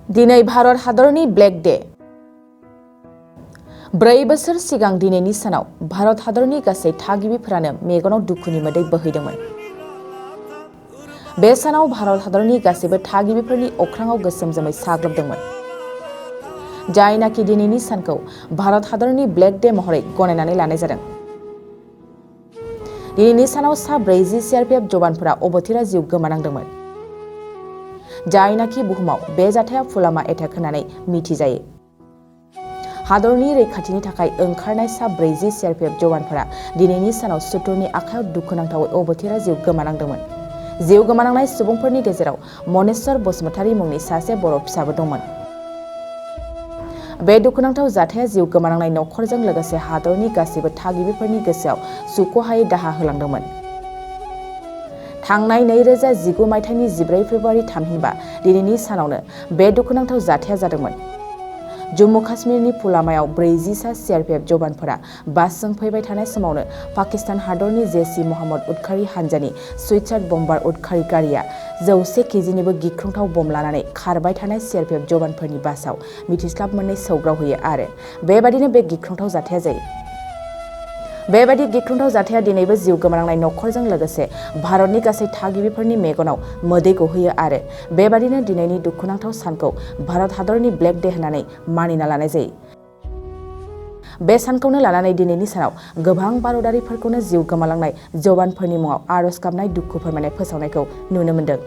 दिनै भारत हादरनि black day. 4 बोसोर सिगां दिनैनि सानाव भारत हादरनि गासै थागिबिफोरानो मेगनाव दुखुनि मोदै बोहैदोंमोन। बे सानाव भारत हादरनि गासैबो थागिबिफोरनि अख्राङाव गोसोम जोमै साग्लोबदोंमोन। जायनाखि दिनैनि सानखौ भारत हादरनि ब्लेक डे महरै गनायनानै लानाय जादों। दिनैनि सानाव सा 40 CRPF जवानफोरा अबथिरा जिउ गोमानांदोंमोन। जायनाखि बुहुमाव बे जाथाया फुलामा एटेक होननानै मिथिजायो। हादरनि रैखाथिनि थाखाय ओंखारनाय सा 40 CRPF जवानफोरा दिनैनि सानाव सुथुरनि आखायाव दुखुनांथावै अबथिरा जिउ गोमानांदोंमोन। जिउ गोमानांनाय सुबुंफोरनि गेजेराव मनेस्वर बसुमतारी मुंनि सासे बर' फिसाबो दंमोन। बे दुखुनांथाव जाथाया जिउ गोमानांनाय नखरजों लोगोसे हादरनि गासैबो थागिबिफोरनि गोसोआव सुख'हायै दाहा होलांदोंमोन। थांनाय 2019 मायथाइनि 14 फेब्रुवारि थामहिनबा दिनैनि सानावनो बे दुखुनांथाव जाथाया जादोंमोन। जम्मु काश्मीरनि पुलवामायाव 40 सा CRPF जवानफोरा बासजों फैबाय थानाय समावनो पाकिस्तान हादरनि जैश-ए-मोहम्मद उदखारि हानजानि सुइसाइड बम्बार उदखारि गारिया 100 केजिनिबो गिख्रंथाव बम लानानै खारबाय थानाय CRPF जवानफोरनि बासाव मिथिस्लाब मोननै सौग्रावहैयो आरो बेबादिनो बे गिख्रंथाव जाथाया जायो। बेबादि गिख्रंथाव जाथाया दिनैबो जिउ गोमानांनाय नखरजों लोगोसे भारतनि गासै थागिबिफोरनि मेगनाव मोदै गहोयो आरो बेबादिनो दिनैनि दुखुनांथाव सानखौ भारत हादरनि ब्लेक डे होननानै मानिना लानाय जायो। बे सानखौनो लानानै दिनैनि सानाव गोबां भारतारिफोरखौनो जिउ गोमालांनाय जवानफोरनि मुङाव आरज गाबनाय दुखु फोरमायनाय फोसावनायखौ नुनो मोन्दों।